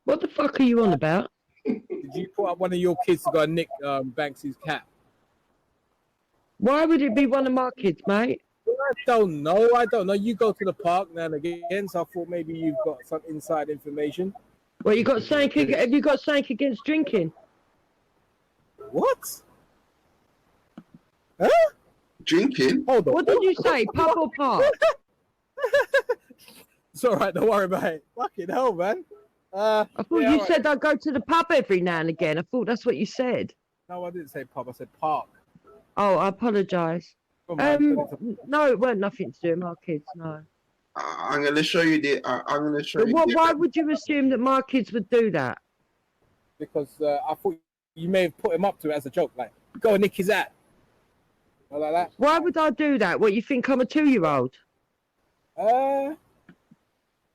What the fuck are you on about? Did you put up one of your kids to go and nick Banksy's cat? Why would it be one of my kids, mate? Well, I don't know. You go to the park now and again, so I thought maybe you've got some inside information. Well, you got something? Have you got something against drinking? What? Huh? Drinking? Hold on. What did you say? Pub or park? It's all right. Don't worry about it. Fucking hell, man. I thought you said I'd go to the pub every now and again. I thought that's what you said. No, I didn't say pub. I said park. Oh, I apologise. No, it weren't nothing to do with my kids. No. I'm gonna show you the. I'm gonna show you. Why would you assume that my kids would do that? Because I thought you may have put him up to it as a joke, like go and nick his hat. Like that. Why would I do that? What, you think I'm a 2-year-old? Well,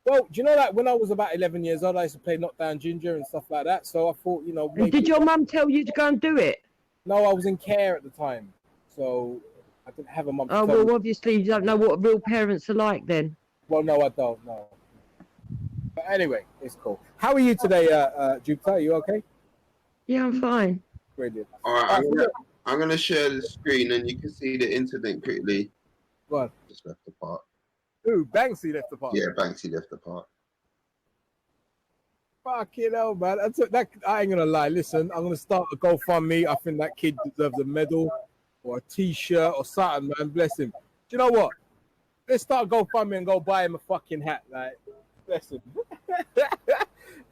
do you know that when I was about 11 years old, I used to play Knockdown Ginger and stuff like that. So I thought, you know, maybe... And did your mum tell you to go and do it? No, I was in care at the time, so I didn't have a mum. Oh, well, obviously you don't know what real parents are like then. Well, no, I don't know. But anyway, it's cool. How are you today, Jupiter? Are you okay? Yeah, I'm fine. Brilliant. All right, I'm gonna share the screen and you can see the incident quickly. What? Just left the park. Ooh, Banksy left the park. Yeah, Banksy left the park. Fucking hell, man. I ain't gonna lie. Listen, I'm gonna start a GoFundMe. I think that kid deserves a medal or a T-shirt or something, man. Bless him. Do you know what? Let's start GoFundMe and go buy him a fucking hat. Like, bless him.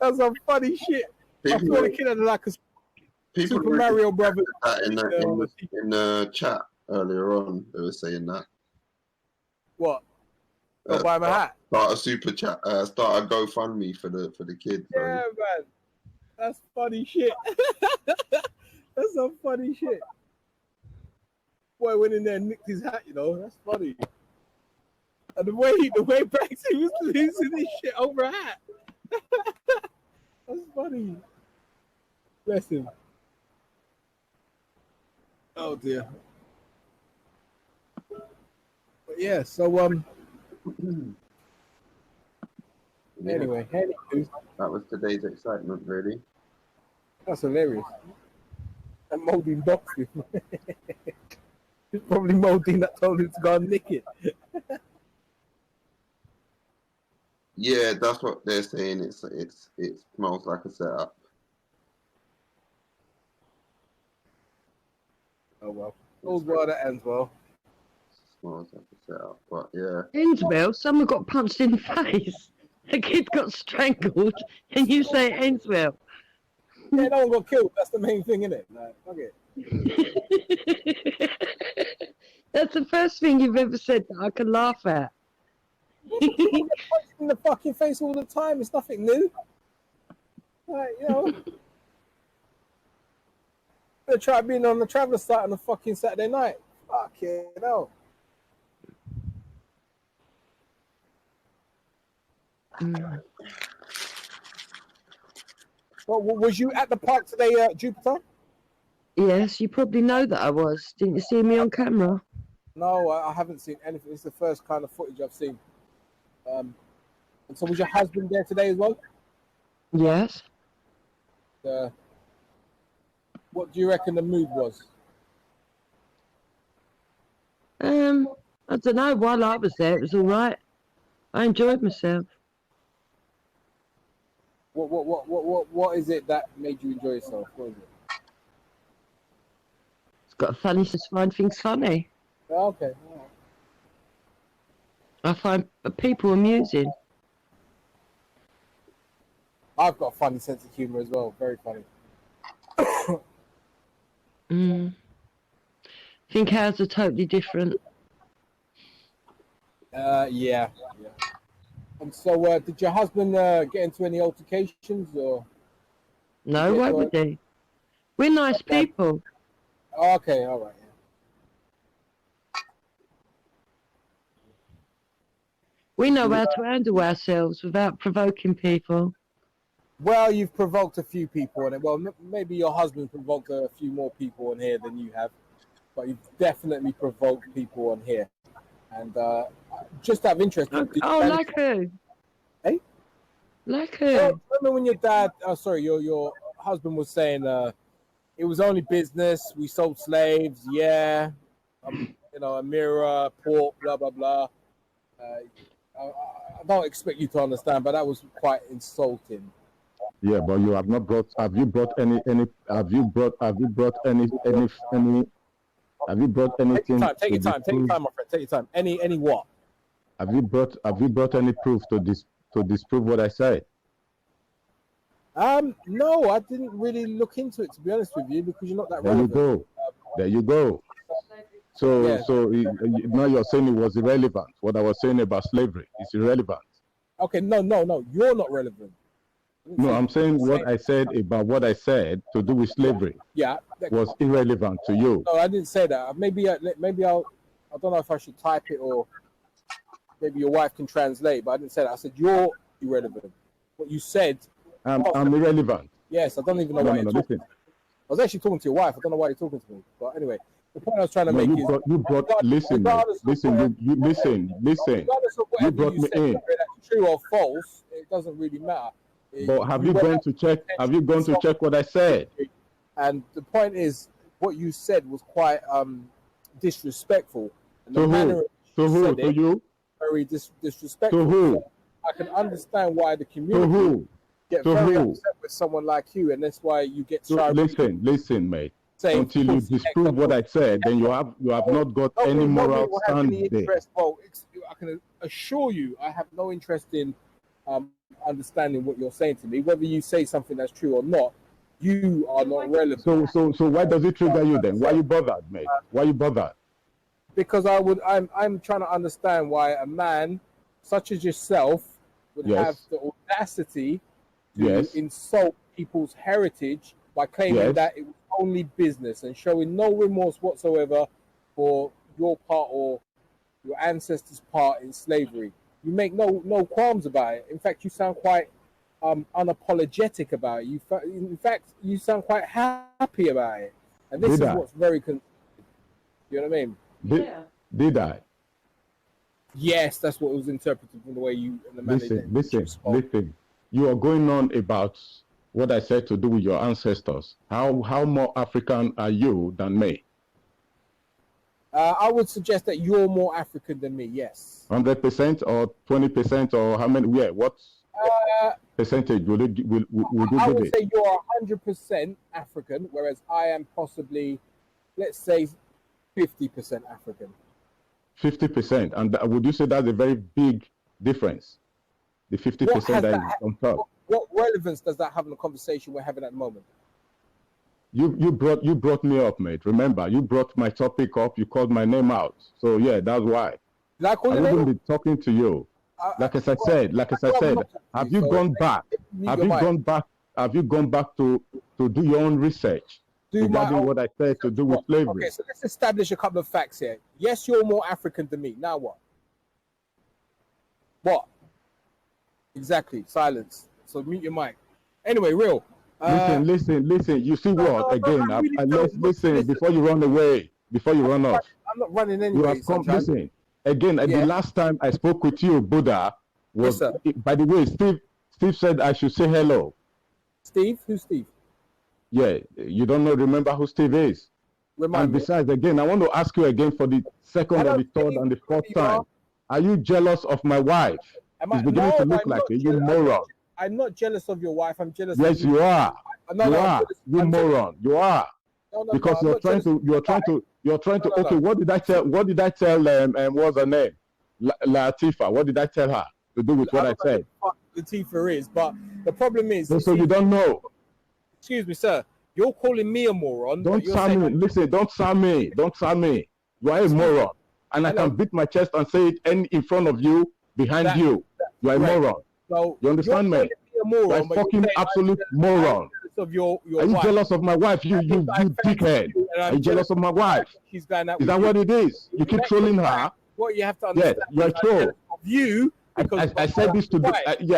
That's some funny shit. I feel the kid had like a Super Mario Brothers. In the chat earlier on, they were saying that. What? Go buy him a hat. Start a super chat. Start a GoFundMe for the kids. Yeah, man. That's funny shit. That's some funny shit. Boy went in there and nicked his hat. You know, that's funny. And the way Banksy was losing his shit over a hat. That's funny. Bless him. Oh dear. But yeah, so anyway, that was today's excitement, really. That's hilarious. And Molding doxed him. It's probably Molding that told him to go and nick it. Yeah, that's what they're saying. It smells like a setup. Oh well. All's well that ends well. Smells like a setup, but yeah. Ends well. Someone got punched in the face. A kid got strangled, and you say it ends well. Yeah, no one got killed. That's the main thing, isn't it? Like, fuck it. That's the first thing you've ever said that I can laugh at. In the fucking face all the time. It's nothing new. Like, you know. They try being on the traveller site on a fucking Saturday night. Fucking hell. Well, was you at the park today, Jupiter? Yes, you probably know that I was. Didn't you see me on camera? No, I haven't seen anything. It's the first kind of footage I've seen. And so was your husband there today as well? Yes. What do you reckon the mood was? I don't know. While I was there, it was all right. I enjoyed myself. What is it that made you enjoy yourself? What is it? It's got a funny sense to find things funny. Oh, okay. Oh. I find people amusing. I've got a funny sense of humour as well. Very funny. I think ours are totally different. Yeah. And so, did your husband get into any altercations or? No, why would they? We're nice people. Oh, okay, all right. We know how to handle ourselves without provoking people. Well, you've provoked a few people on it. Well, maybe your husband provoked a few more people on here than you have, but you've definitely provoked people on here. And just out of interest, like who? Hey, like who? Well, remember when your dad, your husband was saying it was only business. We sold slaves. Yeah, a mirror, pork, blah blah blah. I don't expect you to understand, but that was quite insulting. Yeah, but you have not brought. Have you brought any? Have you brought any? Have you brought anything? Take your time, my friend. Take your time. Any what? Have you brought any proof to disprove what I said? No, I didn't really look into it, to be honest with you, because you're not that There relevant. you go. There you go. So, Yeah. Now you're saying it was irrelevant. What I was saying about slavery is irrelevant. Okay, no, you're not relevant. No, I'm saying what I said about what I said to do with slavery was irrelevant to you. No, I didn't say that. Maybe I don't know if I should type it or maybe your wife can translate, but I didn't say that. I said you're irrelevant. What you said. I'm irrelevant. Yes, I don't even know why you're talking. Listen. I was actually talking to your wife. I don't know why you're talking to me. But anyway, the point I was trying to make is listen. You brought me in. Whether that's true or false, it doesn't really matter. But have you gone to check? Have you gone to check what I said? And the point is, what you said was quite disrespectful. And to who? To who? To you? Very disrespectful. To who? I can understand why the community get very upset with someone like you, and that's why you get shy. Listen, mate. Until you disprove what I said, then you have not got any moral stand there. Well, I can assure you, I have no interest in understanding what you're saying to me. Whether you say something that's true or not, you are not relevant. So why does it trigger you then? Why are you bothered, mate? Why are you bothered? Because I'm trying to understand why a man such as yourself would have the audacity to insult people's heritage by claiming that it was only business and showing no remorse whatsoever for your part or your ancestors' part in slavery. You make no qualms about it. In fact, you sound quite unapologetic about it. In fact, you sound quite happy about it. And this is what's very you know what I mean? Did I? Yes, that's what was interpreted from the way you and the man. Listen. You are going on about what I said to do with your ancestors. How more African are you than me? I would suggest that you're more African than me. Yes. 100% or 20% or how many? Yeah, what percentage will you give it? I would say you're 100% African, whereas I am possibly, let's say, 50% African. 50%, and would you say that's a very big difference? The 50% that is on top. What relevance does that have in the conversation we're having at the moment? You brought me up, mate. Remember, you brought my topic up. You called my name out. So yeah, that's why. Did I call I your name? wouldn't be talking to you. Like I said, have you gone back? Have you gone back to do your own research regarding what I said to do with slavery? Okay, so let's establish a couple of facts here. Yes, you're more African than me. Now what? What? Exactly. Silence. So mute your mic. Anyway, real. Listen. You see what? Again, let's listen before you run away. Before you run off. I'm not running anyway. You have come. Listen. Again, the last time I spoke with you, Buddha, was by the way, Steve said I should say hello. Steve? Who's Steve? Yeah, you don't know. Remember who Steve is? And besides, again, I want to ask you again for the second or the third and the fourth time. Are you jealous of my wife? It's beginning to look like it. You moron. I'm not jealous of your wife. I'm jealous. Yes, you are. You moron. You are. Because you're trying to. Okay, what did I tell? What's her name? Latifa. What did I tell her to do with what I said? Latifa is, but the problem is. So you don't know. Excuse me, sir. You're calling me a moron. Don't sound me. Listen, don't sound me. You are a moron, and I can beat my chest and say it in front of you, behind you. You are a moron. So you understand me? You are a fucking absolute moron. Are you jealous of my wife? You dickhead. Are you jealous of my wife? She's going out. Is that what it is? You keep trolling her. What you have to understand. Yes, you're a troll. You. I said this to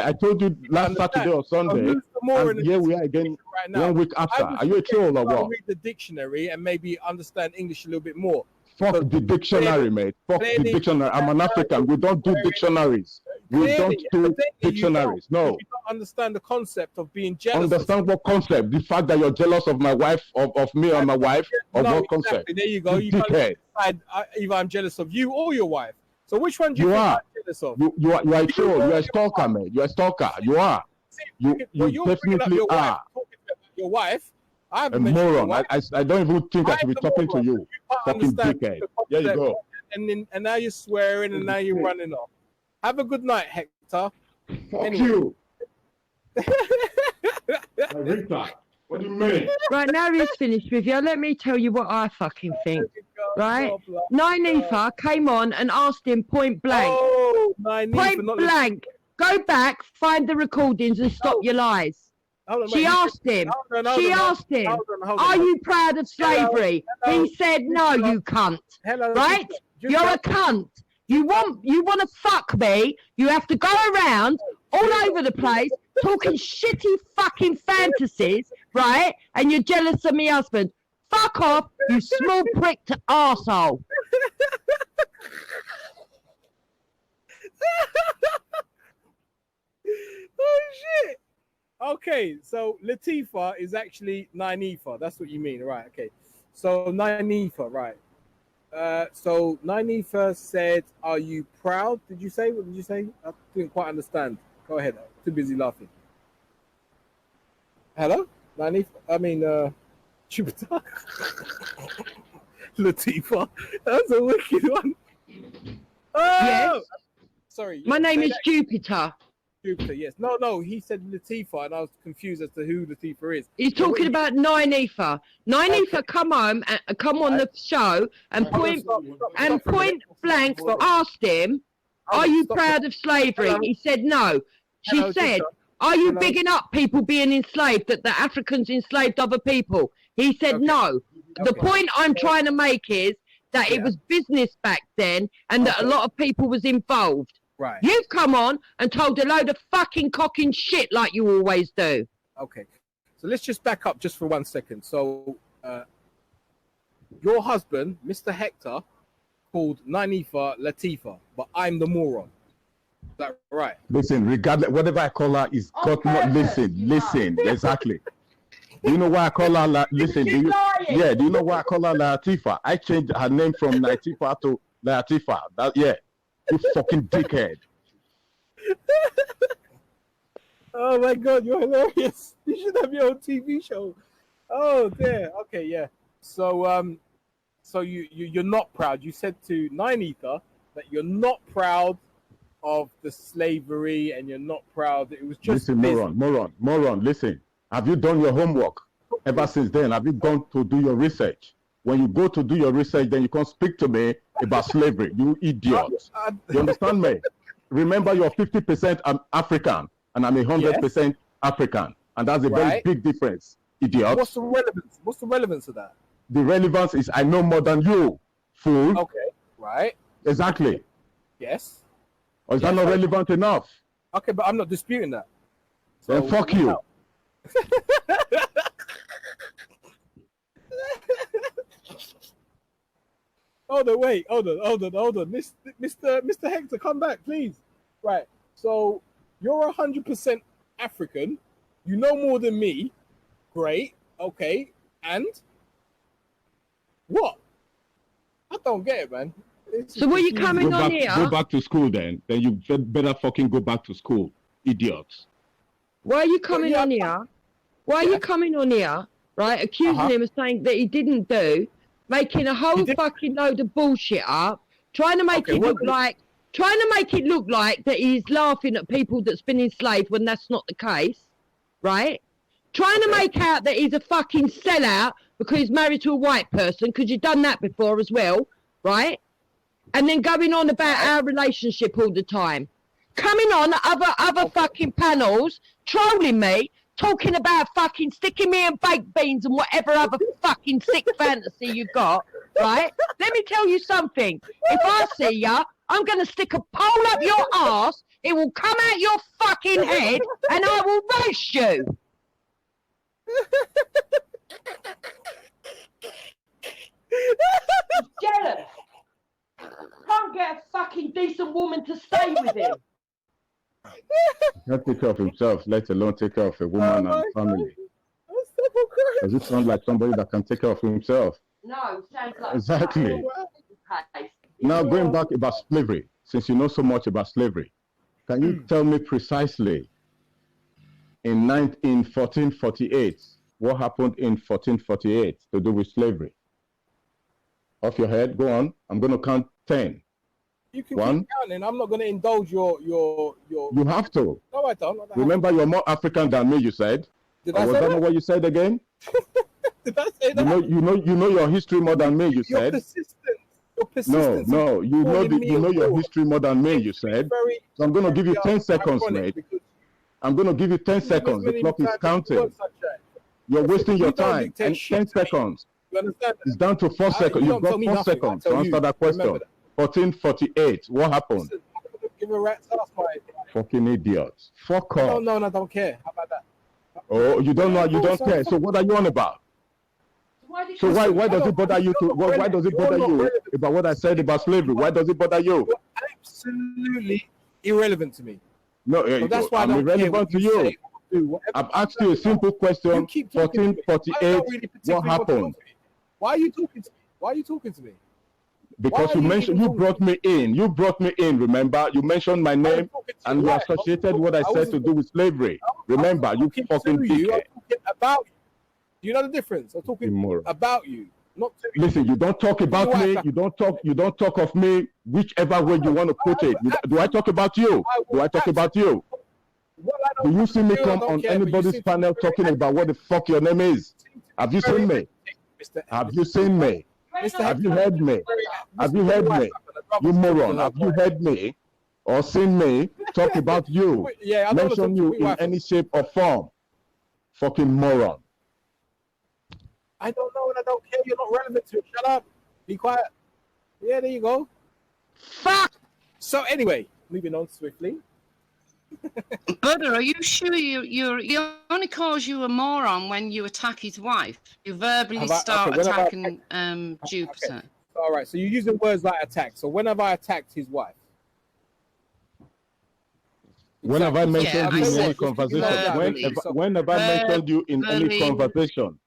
I told you last Saturday or Sunday. And here we are again, 1 week after. Are you a troll or what? Read the dictionary and maybe understand English a little bit more. Fuck the dictionary, mate. Fuck the dictionary. I'm an African. We don't do dictionaries. We don't do But then dictionaries. No. You don't understand the concept of being jealous. Understand what concept? The fact that you're jealous of my wife, of me or my wife, of what concept? There you go. You can't decide either I'm jealous of you or your wife. So which one do you think I'm jealous of? You are a troll. You are a stalker, man. You are a stalker. You are. You definitely are. Your wife. I'm a moron. I don't even think I should be talking to you. Fucking dickhead. There you go. And now you're swearing and now you're running off. Have a good night, Hector. Fuck you. What do you mean? Right, now he's finished with you. Let me tell you what I fucking think. Right? Nynefa came on and asked him point blank. Oh, point blank. Go back, find the recordings and stop your lies. She asked him, are you proud of slavery? He said, no, you cunt. Right? You're a cunt. You want to fuck me, you have to go around all over the place talking shitty fucking fantasies, right? And you're jealous of me husband. Fuck off, you small pricked arsehole. Oh, shit. Okay, so Latifa is actually Nynefa. That's what you mean, right? Okay. So Nynefa, right. So Nynefa said, are you proud? Did you say? What did you say? I didn't quite understand. Go ahead. I'm too busy laughing. Hello? Nynefa? I mean, Jupiter. Latifa. That's a wicked one. Oh! Yes. Sorry. My name is Jupiter. Jupiter, yes. No, he said Latifa, and I was confused as to who Latifa is. He's talking about Nynefa. Nynefa, come on the show and point blank asked him, are you proud of slavery? He said no. She said, are you bigging up people being enslaved, that the Africans enslaved other people? He said no. The point I'm trying to make is that it was business back then and that a lot of people was involved. Right. You've come on and told a load of fucking cocking shit like you always do. Okay. So let's just back up just for 1 second. So your husband, Mr. Hector, called Nynefa Latifa, but I'm the moron. Is that right? Listen, regardless, whatever I call her is got not listen, exactly. Do you know why I call her listen? Do you know why I call her Latifa? I changed her name from Nynefa to Latifa. You fucking dickhead. Oh my god, you're hilarious. You should have your own TV show. Oh dear. Okay, yeah. So so you're not proud. You said to Nynefa that you're not proud of the slavery and you're not proud that it was just moron, listen. Have you done your homework ever since then? Have you gone to do your research? When you go to do your research, then you can't speak to me about slavery, you idiot. You understand me? Remember, you're 50% African, and I'm 100% African, and that's a very big difference, idiot. What's the relevance? What's the relevance of that? The relevance is I know more than you, fool. Okay, right. Exactly. Yes. Or is that not relevant enough? Okay, but I'm not disputing that. So then fuck you. Hold on. Mr. Hector, come back, please. Right. So you're 100% African. You know more than me. Great. Okay. And what? I don't get it, man. So what are you coming on here? Go back to school then. Then you better fucking go back to school, idiots. Why are you coming on here? Why are you coming on here, right, accusing him of saying that he didn't do, making a whole fucking load of bullshit up, trying to make it look like that he's laughing at people that's been enslaved when that's not the case, right? Trying to make out that he's a fucking sellout because he's married to a white person, because you've done that before as well, right? And then going on about our relationship all the time. Coming on other fucking panels, trolling me, talking about fucking sticking me in baked beans and whatever other fucking sick fantasy you got, right? Let me tell you something. If I see ya, I'm going to stick a pole up your arse, it will come out your fucking head, and I will roast you. He's jealous. Can't get a fucking decent woman to stay with him. Can't take care of himself, let alone take care of a woman and family. Does it sound like somebody that can take care of himself? No, sounds like exactly. Now going back about slavery, since you know so much about slavery, can you tell me precisely in 1448 what happened in 1448 to do with slavery? Off your head, go on. I'm going to count 10. You can keep counting. I'm not going to indulge your. You have to. No, I don't. Remember, you're more African than me. You said. Did I say was that that? not what you said again? Did I say that? You know your history more than me. You said. Your persistence. No. You know your history more than me. You said. So I'm going to give you 10 seconds, mate. I'm going to give you 10 seconds. The clock is counting. You're wasting your time. And 10 seconds. You understand? It's down to 4 seconds. You've got 4 seconds to answer that question. 1448. What happened? Listen, give a rat's ass, my fucking idiots. Fuck off. No, I don't care. How about that? Oh, you don't know. You don't care. So what are you on about? So why does it bother you? Why does it bother you about what I said about slavery? Why does it bother you? You're absolutely irrelevant to me. No, that's why I'm irrelevant to you. I've asked you a simple question. 1448. What happened? Why are you talking to me? Why are you talking to me? Because you brought me in. You brought me in, remember? You mentioned my name and you associated what I said to do with slavery. Remember, you fucking dickhead. I'm talking about you. Do you know the difference? I'm talking about you, not to you. Listen, you don't talk about me. You don't talk of me, whichever way you want to put it. Do I talk about you? Do I talk about you? Do you see me come on anybody's panel talking about what the fuck your name is? Have you seen me? Have you seen me? Have you heard me? Have you heard me? You moron. Have you heard me or seen me talk about you? Mention you in any shape or form. Fucking moron. I don't know and I don't care. You're not relevant to it. Shut up. Be quiet. Yeah, there you go. Fuck! So anyway, moving on swiftly. Butter, are you sure he only calls you a moron when you attack his wife? You verbally start attacking Jupiter. Okay. All right, so you're using words like attack. So when have I attacked his wife? When have I mentioned you in any conversation? When have I mentioned you in any conversation?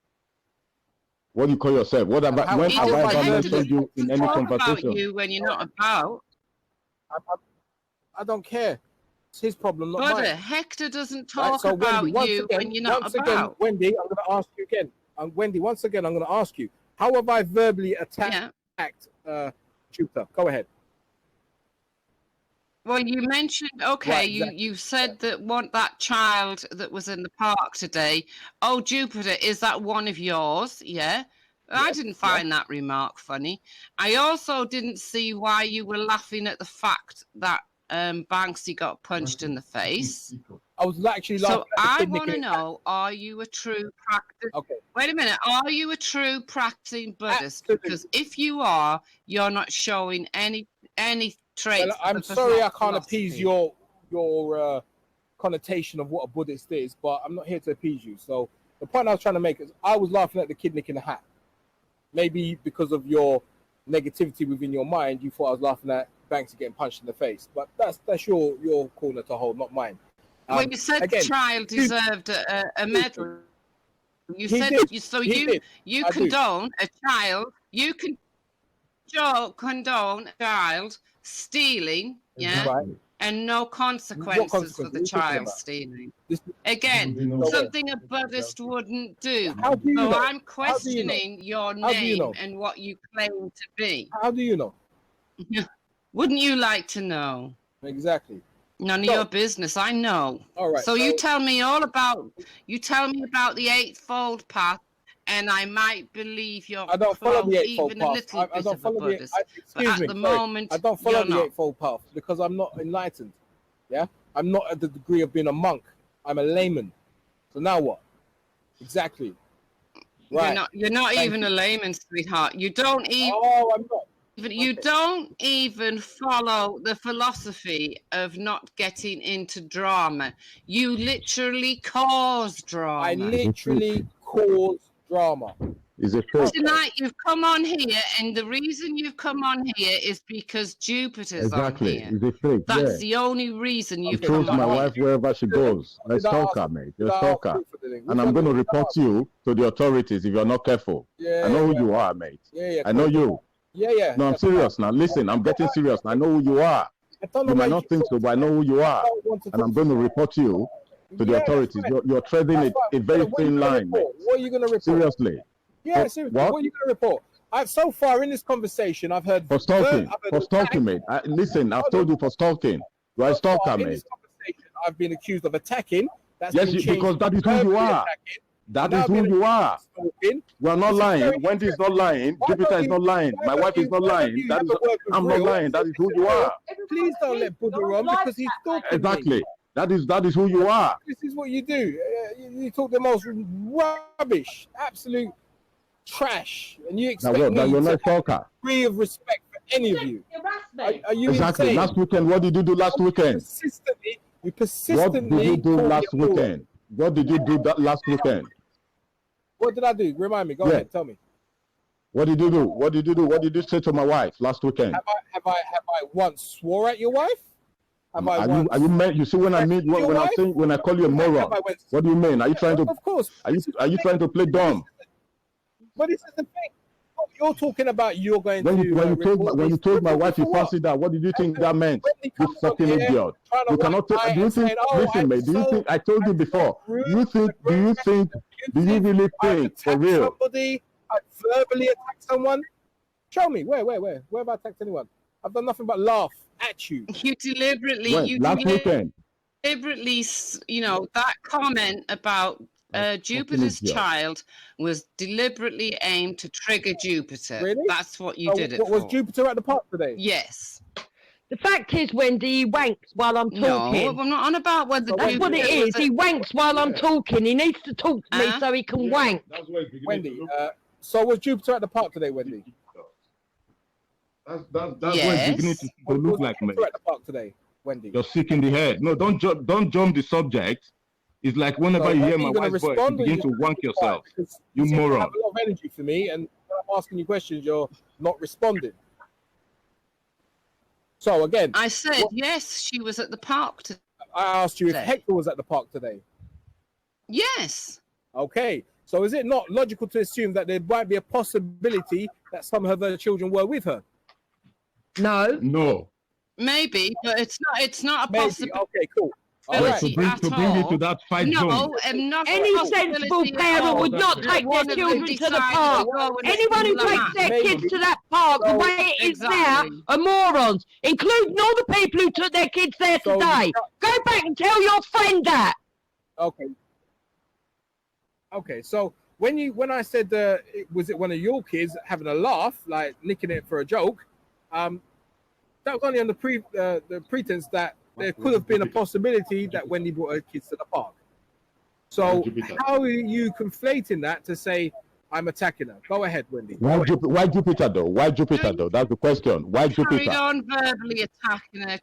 What do you call yourself? When have I mentioned you in any conversation? About you when you're not about. I don't care. It's his problem, not mine. Hector doesn't talk about you when you're not about. Again, Wendy, I'm going to ask you again. Wendy, once again, I'm going to ask you. How have I verbally attacked Jupiter? Go ahead. Well, you mentioned, you said that that child that was in the park today, Jupiter, is that one of yours? Yeah. I didn't find that remark funny. I also didn't see why you were laughing at the fact that Banksy got punched in the face. I was actually laughing. So I want to know: are you a true practice? Okay. Wait a minute. Are you a true practicing Buddhist? Absolutely. Because if you are, you're not showing any traits. Well, I'm sorry, I can't appease your connotation of what a Buddhist is, but I'm not here to appease you. So the point I was trying to make is, I was laughing at the kid nicking a hat. Maybe because of your negativity within your mind, you thought I was laughing at Banksy getting punched in the face, but that's your corner to hold, not mine. Well, you said the child deserved a medal. You said you condone a child. You condone a child stealing, and no consequences for the child stealing. Again, something a Buddhist wouldn't do. So I'm questioning your name and what you claim to be. How do you know? Wouldn't you like to know? Exactly. None of your business. I know. All right. So you tell me about the Eightfold Path, and I might believe you're. I don't follow the Eightfold even Path. A little I don't follow the. Excuse me. At the moment, I don't follow the Eightfold Path because I'm not enlightened. Yeah, I'm not at the degree of being a monk. I'm a layman. So now what? Exactly. Right. You're not even a layman, sweetheart. You don't even. Oh, I'm not. You don't even follow the philosophy of not getting into drama. You literally cause drama. I literally cause drama. It's a fake. Tonight you've come on here, and the reason you've come on here is because Jupiter's on here. It's a fake. That's the only reason you've She come throws on my here. wife wherever she goes. Let's talk her, mate. Let's talk her. And I'm going to report you to the authorities if you're not careful. I know who you are, mate. I know you. No, I'm serious now. Listen, I'm getting serious. I know who you are. You might not think so, but I know who you are. And I'm going to report you to the authorities. You're treading a very thin line, mate. What are you going to report? Seriously. Yeah, seriously. What are you going to report? So far in this conversation, I've heard... For stalking. For stalking, mate. Listen, I've told you for stalking. You're a stalker, mate. In this conversation, I've been accused of attacking. Yes, because that is who you are. That is who you are. We're not lying. Wendy is not lying. Jupiter is not lying. My wife is not lying. I'm not lying. That is who you are. Please don't let Buddha on because he's talking. Exactly. That is who you are. This is what you do. You talk the most rubbish, absolute trash, and you expect me you're not to have a degree of respect for any of you. Are you exactly insane? Last weekend, what did you do last weekend? You persistently. What did you do last weekend? What did you do last weekend? What did I do? Remind me. Go ahead. Tell me. What did you do? What did you do? What did you say to my wife last weekend? Have I once swore at your wife? Are you meant? You see, when I call you a moron, what do you mean? Are you trying to? Of course. Are you trying to play dumb? But this is the thing. You're talking about you're going when to. When you told my wife you fancied that, what did you think that meant? You fucking idiot! You cannot. Do you think? Listen, mate. Do you think? I told you before. Do you really think? For real? Somebody, I verbally attacked someone. Show me where have I attacked anyone? I've done nothing but laugh at you. You deliberately. Deliberately, that comment about Jupiter's child was deliberately aimed to trigger Jupiter. Really? That's what you did it for. Was Jupiter at the park today? Yes. The fact is, Wendy, he wanks while I'm talking. No, I'm not on about whether that's what it is. He wanks while I'm talking. He needs to talk to me so he can wank. Wendy, so was Jupiter at the park today, Wendy? That's what it's beginning to look like, mate. At the park today, Wendy. You're sick in the head. No, don't jump the subject. It's like whenever you hear my wife's voice, you begin to wank yourself. You moron. You have a lot of energy for me, and when I'm asking you questions, you're not responding. So again, I said yes, she was at the park today. I asked you if Hector was at the park today. Yes. Okay. So is it not logical to assume that there might be a possibility that some of her children were with her? No. Maybe, but it's not a possibility. Okay, cool. Right, to bring you to that fight zone. Any sensible parent would not take their children to the park. Anyone who takes their kids to that park the way it is now are morons, including all the people who took their kids there today. Go back and tell your friend that. Okay. So when I said was it one of your kids having a laugh, like nicking it for a joke, that was only on the pretense that there could have been a possibility that Wendy brought her kids to the park. So how are you conflating that to say I'm attacking her? Go ahead, Wendy. Why Jupiter though? Why Jupiter though? That's the question. Why Jupiter? Carried on verbally attacking her.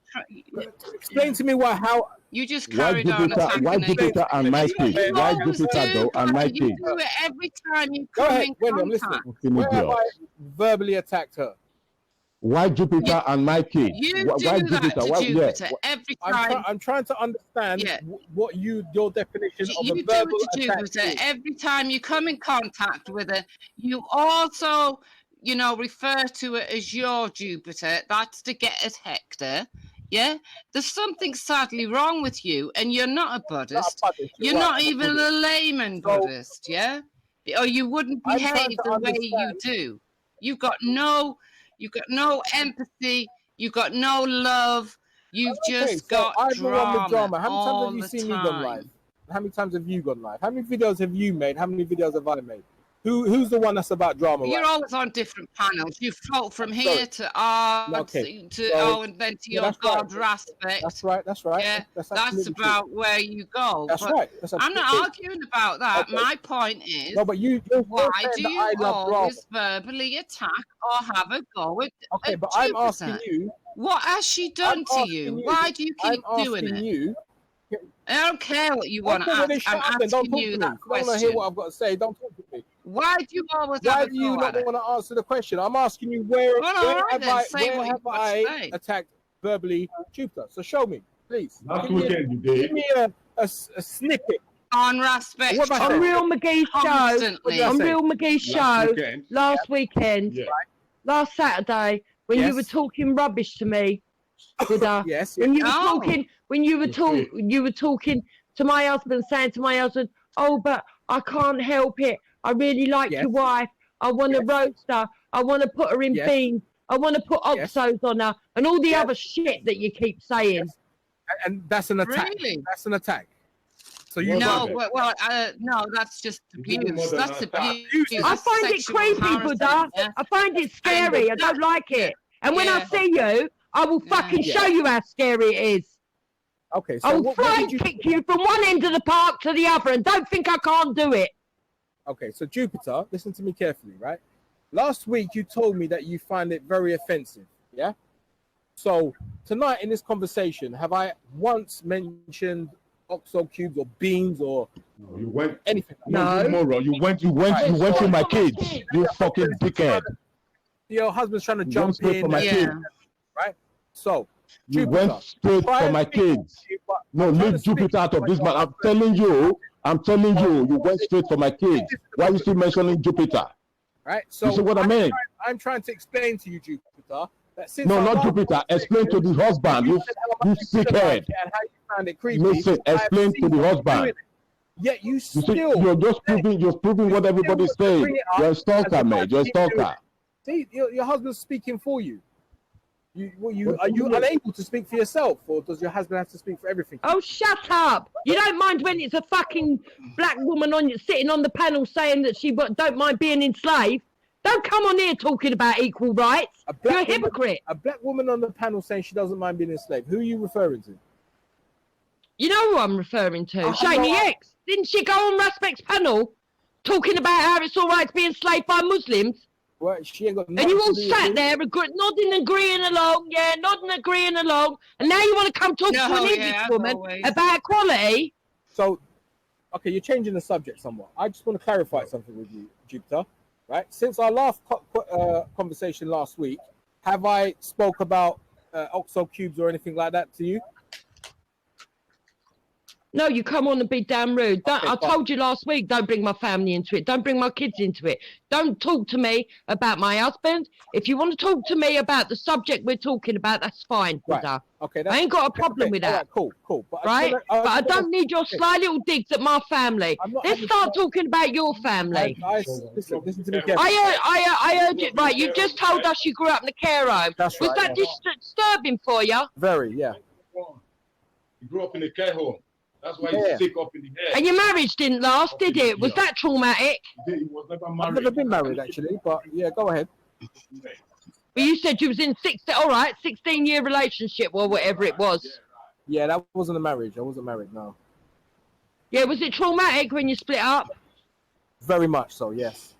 Explain to me how. You just carried on attacking her. Why Jupiter and my kids? Why Jupiter though and my kids? You do it every time you come in Wendy, I'm listening. Where have I verbally attacked her? Why Jupiter and my kids? Why Jupiter? Every time. I'm trying to understand what your definition of a verbal attack is. Every time you come in contact with her, you also, refer to it as your Jupiter. That's to get at Hector. Yeah, there's something sadly wrong with you, and you're not a Buddhist. You're not even a layman Buddhist. Yeah, or you wouldn't behave the way you do. You've got no empathy. You've got no love. You've just got drama. How many times have you seen me gone live? How many times have you gone live? How many videos have you made? How many videos have I made? Who's the one that's about drama? You're always on different panels. You've float from here to art and then to your God aspect. That's right. Yeah, that's about true. Where you go. That's right. I'm not arguing about that. Okay. My point is, but why do you always verbally attack or have a go at Okay, but I'm asking you. What has she done to you? Why do you keep doing it? I don't care what you want to ask. I'm asking you that question. I don't want to hear what I've got to say. Don't talk to me. Why do you always Why have do you not it? want to answer the question? I'm asking you where have I attacked verbally Jupiter? So show me, please. Last weekend you did. Give me a snippet. On respect. What have I On said? Real McGee's Constantly. show, on Real McGee's show last weekend, last Saturday, when you were talking rubbish to me, Buddha. Yes. When you were talking to my husband, saying to my husband, "Oh, but I can't help it. I really like your wife. I want to roast her. I want to put her in beans. I want to put oxos on her," and all the other shit that you keep saying. And that's an attack. Really? That's an attack. So you no, no, that's just abuse. That's abuse. I find it creepy, Buddha. I find it scary. I don't like it. And when I see you, I will fucking show you how scary it is. Okay, so I will fly kick you from one end of the park to the other, and don't think I can't do it. Okay, so Jupiter, listen to me carefully, right? Last week you told me that you find it very offensive, yeah? So tonight in this conversation, have I once mentioned OXO cubes or beans or anything? No, moron. You went to my kids. You fucking dickhead. Your husband's trying to jump in, for my kids. right? So you went straight for my kids. No, leave Jupiter out of this man. I'm telling you, you went straight for my kids. Why are you still mentioning Jupiter? Right. So you see what I mean? I'm trying to explain to you, Jupiter, that since not Jupiter. Explain to the husband. You sickhead. And how you found it creepy. Listen, explain to the husband. Yet you still. You're just proving. You're proving what everybody's saying. You're a stalker, man. You're a stalker. See, your husband's speaking for you. Are you unable to speak for yourself, or does your husband have to speak for everything? Oh, shut up! You don't mind when it's a fucking black woman sitting on the panel saying that she don't mind being enslaved? Don't come on here talking about equal rights. You're a hypocrite. A black woman on the panel saying she doesn't mind being enslaved. Who are you referring to? You know who I'm referring to? Shani X. Didn't she go on Raspect's panel talking about how it's all right to be enslaved by Muslims? Well, she ain't got and you all sat there nodding, agreeing along, and now you want to come talk to an English woman about equality? So, okay, you're changing the subject somewhat. I just want to clarify something with you, Jupiter. Right? Since our last conversation last week, have I spoke about OXO cubes or anything like that to you? No, you come on and be damn rude. I told you last week, don't bring my family into it. Don't bring my kids into it. Don't talk to me about my husband. If you want to talk to me about the subject we're talking about, that's fine. Right. Okay, I ain't got a problem with that. Right, cool. But right? But I don't need your sly little digs at my family. Let's start talking about your family. Listen to me carefully. I heard it right. You just told us you grew up in a care home. That's Was that disturbing for you? Very, yeah. You grew up in a care home. That's why you're sick up in the head. And your marriage didn't last, did it? Was that traumatic? He was never married. I've never been married, actually, but yeah, go ahead. Well, you said you was in 16-year relationship or whatever it was. Yeah, that wasn't a marriage. I wasn't married, no. Yeah, was it traumatic when you split up? Very much so, yes.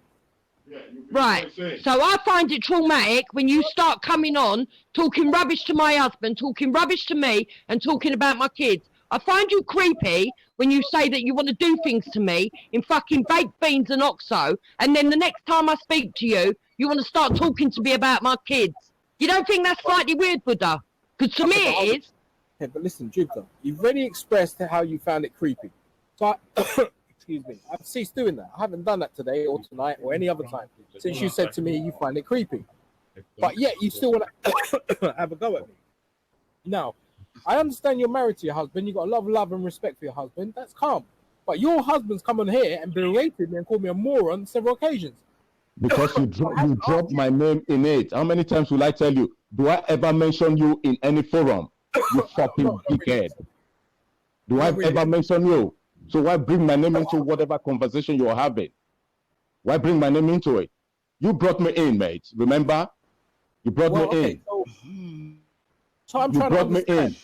Right. So I find it traumatic when you start coming on, talking rubbish to my husband, talking rubbish to me, and talking about my kids. I find you creepy when you say that you want to do things to me in fucking baked beans and OXO, and then the next time I speak to you, you want to start talking to me about my kids. You don't think that's slightly weird, Buddha? Because to me it is. Okay, but listen, Jupiter, you've already expressed how you found it creepy. So, excuse me, I've ceased doing that. I haven't done that today or tonight or any other time since you said to me you find it creepy. But yet you still want to have a go at me. Now, I understand you're married to your husband. You've got a lot of love and respect for your husband. That's calm. But your husband's come on here and berated me and called me a moron on several occasions. Because you dropped my name in it. How many times will I tell you? Do I ever mention you in any forum? You fucking dickhead. Do I ever mention you? So why bring my name into whatever conversation you're having? Why bring my name into it? You brought me in, mate. Remember? You brought me in. So I'm trying to me in.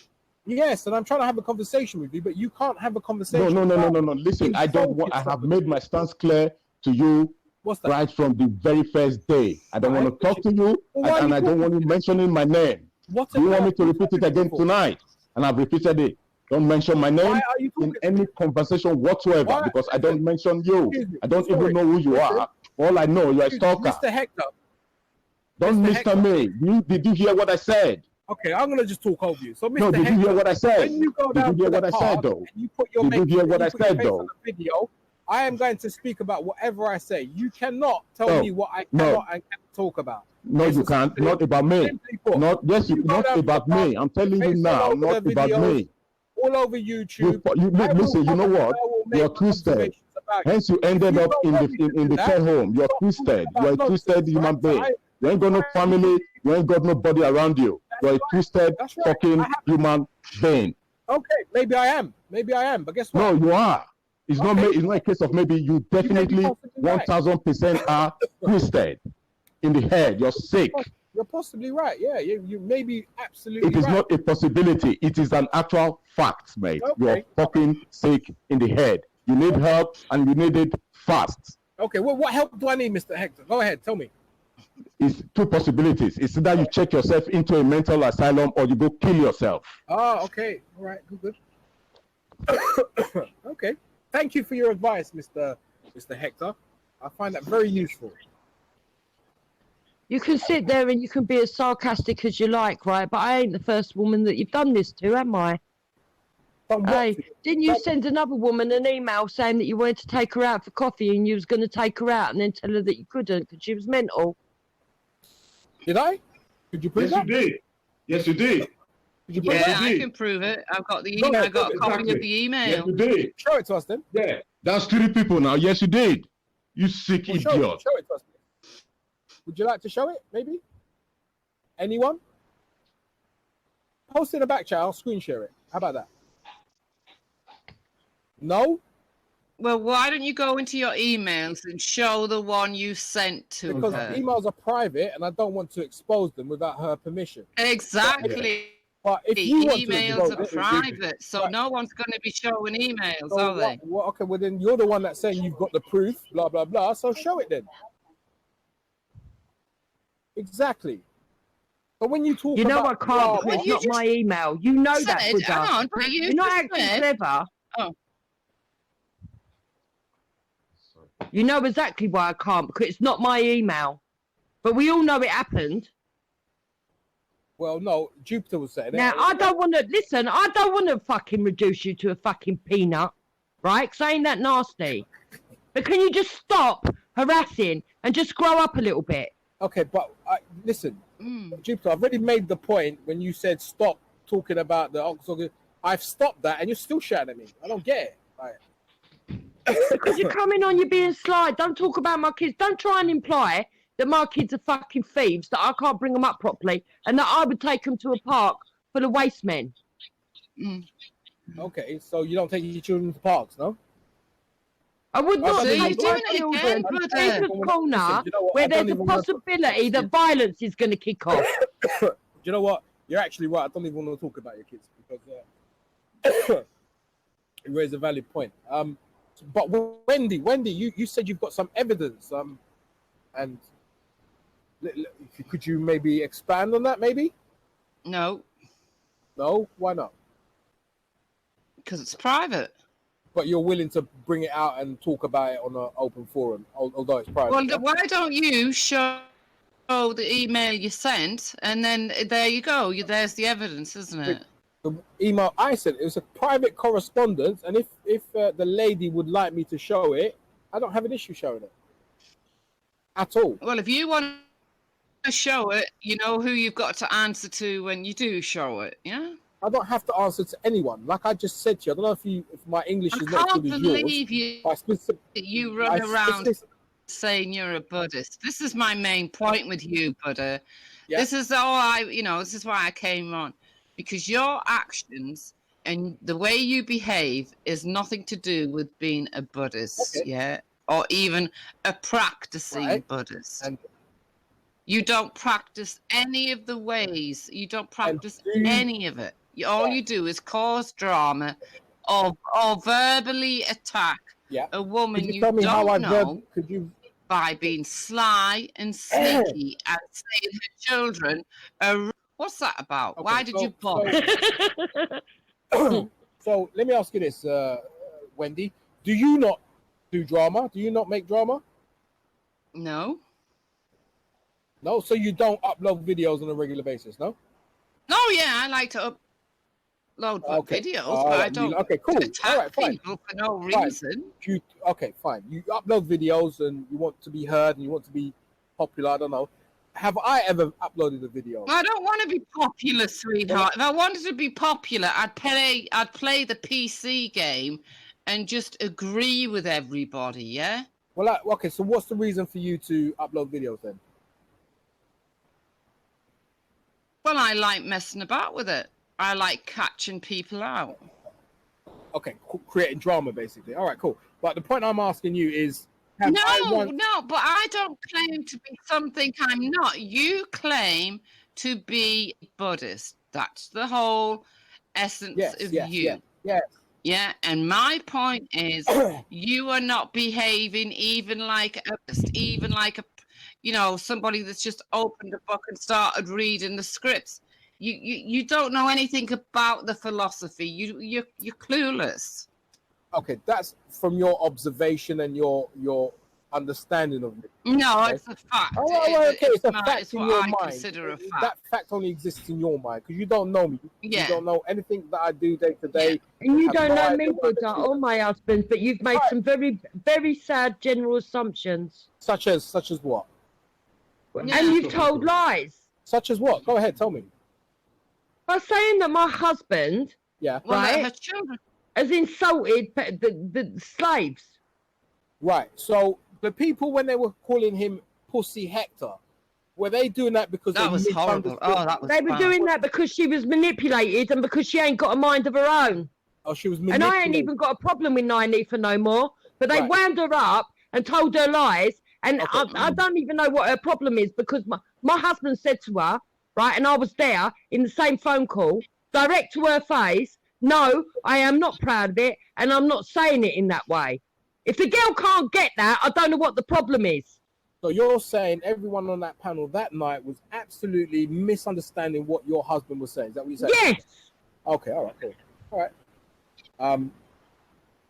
Yes, and I'm trying to have a conversation with you, but you can't have a conversation. No. Listen, I don't want. I have made my stance clear to you right from the very first day. I don't want to talk to you, and I don't want you mentioning my name. Do you want me to repeat it again tonight? And I've repeated it. Don't mention my name Why are you in talking? any conversation whatsoever Why? because I don't mention you. Excuse me. I don't Sorry. even know who you Listen. are. All I know, you're a stalker. Mr. Hector. Don't Mr. Mr. Hector. me. Did you hear what I said? Okay, I'm gonna just talk over you. So, Mr. No, did Hector, you hear what I said? when you go Did down you hear to what the I said, park though? and you put your Did you make- hear what you I put your said, face though? on the video, I am going to speak about whatever I say. You cannot tell No, me what I no. cannot and cannot talk about. No, It's you as can't. simply- Not about me. simply put, Not yes, you you go not down to the about park, me. I'm telling you face all now, over not the about videos, me. all over YouTube. Listen, you know what? You're twisted. Hence, you ended up in the care home. You're twisted. You're a twisted human being. You ain't got no family. You ain't got nobody around you. You're a twisted fucking human being. Okay, maybe I am. But guess what? No, you are. It's Okay. not. It's not a case of maybe. You definitely possibly right. 1000% are twisted in the head. You're sick. You're possibly right. Yeah, you may be absolutely It is right. not a possibility. It is an actual fact, mate. Okay. You're fucking sick in the head. You need help, and you need it fast. Okay, well, what help do I need, Mr. Hector? Go ahead, tell me. It's two possibilities. It's either you check yourself into a mental asylum or you go kill yourself. Oh, okay. All right, good. Okay. Thank you for your advice, Mr. Hector. I find that very useful. You can sit there and you can be as sarcastic as you like, right? But I ain't the first woman that you've done this to, am I? Hey, didn't you send another woman an email saying that you wanted to take her out for coffee and you was going to take her out and then tell her that you couldn't because she was mental? Did I? Could you prove Yes, that? you did. Yes, you did. Yeah, I can prove it. I've got the email. I got a copy of the email. Yes, you did. Show it to us then. Yeah. That's 3 people now. Yes, you did. You sick Well, idiot. show it to us. Would you like to show it, maybe? Anyone? Post in the back chat. I'll screen share it. How about that? No? Well, why don't you go into your emails and show the one you sent to Because her? emails are private and I don't want to expose them without her permission. Exactly. But if you want to Emails expose are it, private, so right. no one's going to be showing emails, So are they? okay, well then you're the one that's saying you've got the proof, blah blah blah. So show it then. Exactly. But when you talk, You know I about can't because it's not my email. You know that, Said, Buddha. hang on, but You're not acting clever. Oh. You know exactly why I can't because it's not my email. But we all know it happened. Well, no, Jupiter was saying it. Now, I don't want to, listen, I don't want to fucking reduce you to a fucking peanut, right? Because I ain't that nasty. But can you just stop harassing and just grow up a little bit? Okay, but listen, Jupiter, I've already made the point when you said stop talking about the Oxford. I've stopped that and you're still shouting at me. I don't get it. Like, because you're coming on, you're being sly. Don't talk about my kids. Don't try and imply that my kids are fucking thieves, that I can't bring them up properly, and that I would take them to a park full of waste men. Okay, so you don't take your children to parks, no? I would not See, take you're my doing it children again, to brother. a corner Listen, you know what? where I there's don't a even wanna- possibility that violence is going to kick off. Do you know what? You're actually right. I don't even want to talk about your kids because you raise a valid point. But Wendy, you said you've got some evidence. And could you maybe expand on that? Maybe. No, No. Why not? because it's private. But you're willing to bring it out and talk about it on an open forum, although it's private. Well, yeah? why don't you show the email you sent, and then there you go. There's the evidence, isn't it? The email I sent, it was a private correspondence, and if the lady would like me to show it, I don't have an issue showing it at all. Well, if you want to show it, you know who you've got to answer to when you do show it. Yeah. I don't have to answer to anyone. Like I just said to you, I don't know if my English I is not can't good as yours. believe you run around saying you're a Buddhist. This is my main point with you, Buddha. Yeah. This is all this is why I came on, because your actions and the way you behave is nothing to do with being a Buddhist, yeah, or even a practicing Buddhist. And you don't practice any of the ways. You don't practice any of it. All you do is cause drama or verbally attack a woman you don't know by being sly and sneaky and saying her children are... What's that about? Okay, Why did you block? So let me ask you this, Wendy. Do you not do drama? Do you not make drama? No. No. So you don't upload videos on a regular basis, no? No, yeah, I like to upload videos, but I don't cool. attack All right, fine. people for no reason. Fine. You upload videos and you want to be heard and you want to be popular. I don't know. Have I ever uploaded a video? I don't want to be popular, sweetheart. If I wanted to be popular, I'd play the PC game and just agree with everybody, yeah? Well, okay, so what's the reason for you to upload videos then? Well, I like messing about with it. I like catching people out. Okay, creating drama, basically. All right, cool. But the point I'm asking you is... No, but I don't claim to be something I'm not. You claim to be Buddhist. That's the whole essence of you. Yeah, and my point is you are not behaving even like a somebody that's just opened a book and started reading the scripts. You don't know anything about the philosophy. You're clueless. Okay, that's from your observation and your understanding of it. No, okay? It's a fact. It's a fact it's in what your I mind. consider a fact. That fact only exists in your mind because you don't know me. Yeah. You don't know anything that I do day to day. And you don't know me, Buddha, or my husband, but you've made some very, very sad general assumptions. Such as what? Yeah. And you've told lies. Such as what? Go ahead, tell me. By saying that my husband, her children, has insulted the slaves. Right. So the people, when they were calling him Pussy Hector, were they doing that because that was horrible? Oh, that was. They were doing that because she was manipulated and because she ain't got a mind of her own. Oh, she was manipulated. And I ain't even got a problem with Naini for no more. But they wound her up and told her lies. And I don't even know what her problem is because my husband said to her, right, and I was there in the same phone call, direct to her face, no, I am not proud of it, and I'm not saying it in that way. If the girl can't get that, I don't know what the problem is. So you're saying everyone on that panel that night was absolutely misunderstanding what your husband was saying. Is that what you're saying? Yes. Okay, all right, cool. All right.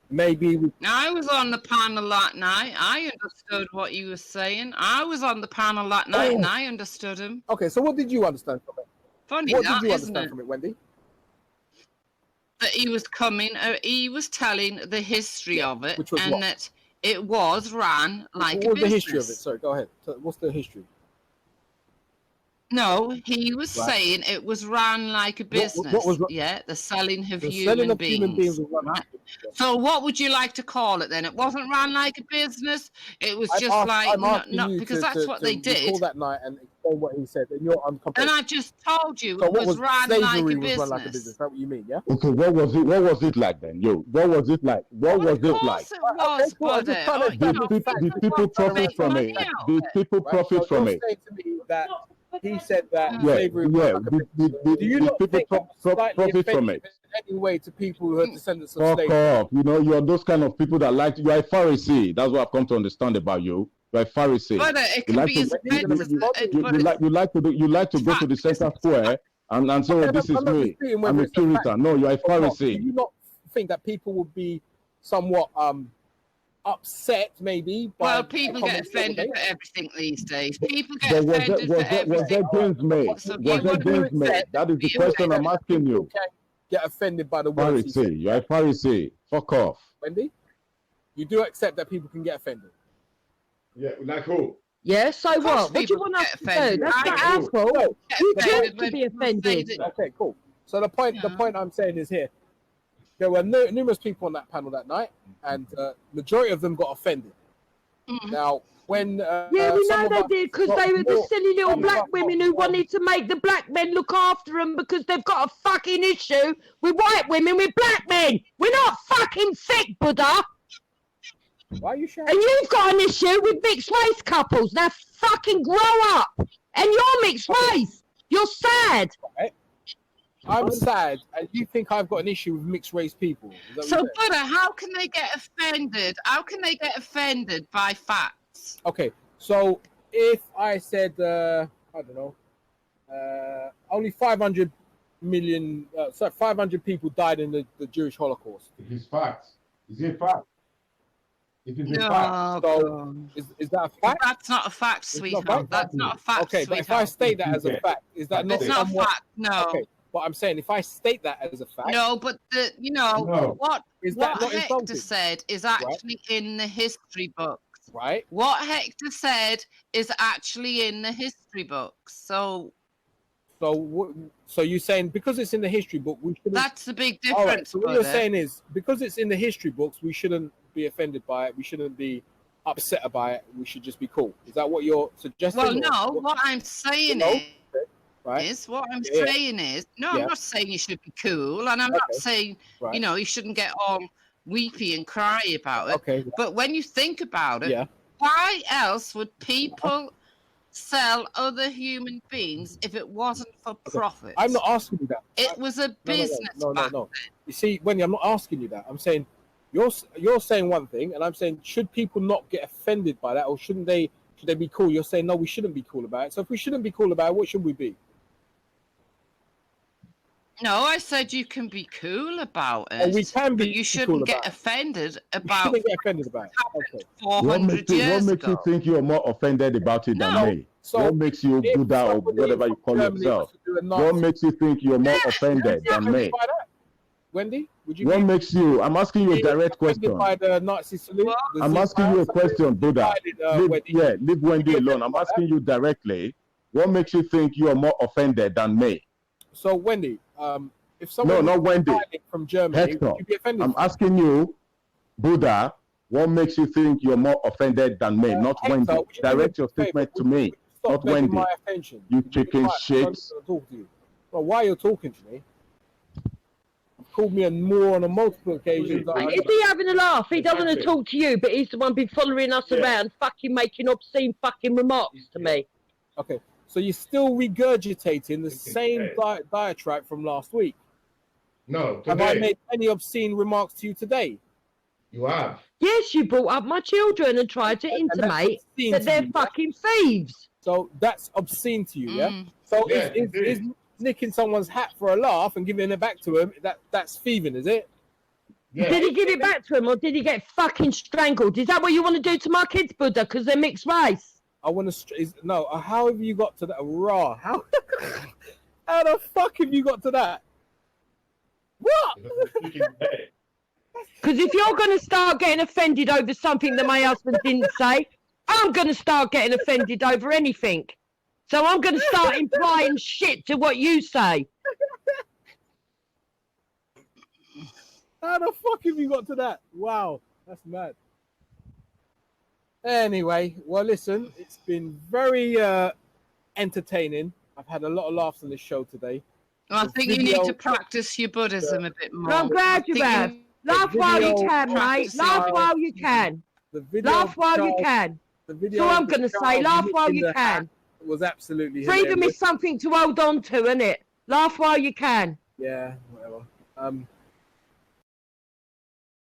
Maybe I was on the panel that night. I understood what you were saying. I was on the panel that night and I understood him. Okay, so what did you understand from it? Funny what that, did you isn't understand it? from it, Wendy? That he was he was telling the history of it, Which was and what? that it was ran like a business. What was the history of it? Sorry, go ahead. So what's the history? No, he was saying it was ran like a business. What was the selling of the human selling of beings. human beings was run Right. So what would you like to call it then? It wasn't ran like a business. It was just because that's what they did. Call that night and explain what he said. And I just told you so it was ran like a business. Run like a business. Is that what you mean? Yeah. Okay, what was it? What was it like then, yo? What was it like? What was it like? It was, Did people profit from it? Did people profit from it? To me that he said that slavery. Do you not think profit from it? Anyway, to people who are descendants of slaves. Fuck off! You know, you're those kind of people that like. You're a Pharisee. That's what I've come to understand about you. You're a Pharisee. But it can be as you like to go to the center square and say, this is me. I'm a Puritan. No, you're a Pharisee. Do you not think that people would be somewhat upset, maybe? Well, people get offended for everything these days. People get offended for everything. Was there gains made? Was there gains made? That is the question I'm asking you. Get offended by the words. Pharisee, you're a Pharisee. Fuck off. Wendy, you do accept that people can get offended? Yeah, like who? Yeah, so what? What do you want us to do? That's not our fault. You choose to be offended. Okay, cool. So the point I'm saying is here. There were numerous people on that panel that night, and majority of them got offended. Now, when we know they did because they were the silly little black women who wanted to make the black men look after them because they've got a fucking issue with white women with black men. We're not fucking sick, Buddha. Why are you shouting? And you've got an issue with mixed race couples. Now fucking grow up. And you're mixed race. You're sad. Okay. I'm sad, and you think I've got an issue with mixed race people. So, Buddha, how can they get offended? How can they get offended by facts? Okay, so if I said, I don't know, only 500 500 people died in the Jewish Holocaust. It is fact. Is it fact? It is a No, fact. So is that a fact? that's not a fact, sweetheart. That's not a fact, Okay, but if I state that as a fact, is that not it's not a somewhat... fact, no. Okay, but I'm saying if I state that as a fact... No, but what Hector said is actually in the history books. Right. What Hector said is actually in the history books. So you're saying because it's in the history book, we shouldn't... That's the big difference. All right, so what you're saying is because it's in the history books, we shouldn't be offended by it. We shouldn't be upset about it. We should just be cool. Is that what you're suggesting? Well, no. What I'm saying is, I'm not saying you should be cool, and I'm not saying you shouldn't get all weepy and cry about it. Okay. But when you think about it, why else would people sell other human beings if it wasn't for profit? I'm not asking you that. It was a business. No. You see, Wendy, I'm not asking you that. I'm saying you're saying one thing, and I'm saying should people not get offended by that, or should they be cool? You're saying no, we shouldn't be cool about it. So if we shouldn't be cool about it, what should we be? No, I said you can be cool about it. Oh, we can be. But you shouldn't get offended about it. 400 years ago. What makes you think you're more offended about it than me? So what makes you Buddha or whatever you call yourself? What makes you think you're more offended than me? Wendy, would you? What makes you? I'm asking you a direct question. By the Nazi salute? I'm asking you a question, Buddha. Leave Wendy alone. I'm asking you directly. What makes you think you are more offended than me? So Wendy, if someone not Wendy from Germany, Hector, would you be offended? I'm asking you, Buddha, what makes you think you're more offended than me, not Hector, Wendy? Direct your statement to me, not Wendy. My attention. You chicken shit. Well, why you're talking to me? You've called me on multiple occasions. Is he having a laugh? He doesn't want to talk to you, but he's the one been following us around, fucking making obscene fucking remarks to me. Okay. So you're still regurgitating the same diatribe from last week. No, today. Have I made any obscene remarks to you today? You have. Yes, you brought up my children and tried to intimate that they're fucking thieves. So that's obscene to you, yeah? So is nicking someone's hat for a laugh and giving it back to him, that's thieving, is it? Yeah. Did he give it back to him or did he get fucking strangled? Is that what you want to do to my kids, Buddha, because they're mixed race? I want to... how have you got to that? Raw. How the fuck have you got to that? What? Because if you're going to start getting offended over something that my husband didn't say, I'm going to start getting offended over anything. So I'm going to start implying shit to what you say. How the fuck have you got to that? Wow, that's mad. Anyway, well, listen, it's been very entertaining. I've had a lot of laughs on this show today. Well, I think you need to practice your Buddhism a bit more. I'm glad you have. Laugh while you can, mate. Laugh while you can. Laugh while you can. That's all I'm going to say. Laugh while you can. It was absolutely freedom is something to hold on to, isn't it? Laugh while you can. Yeah, whatever.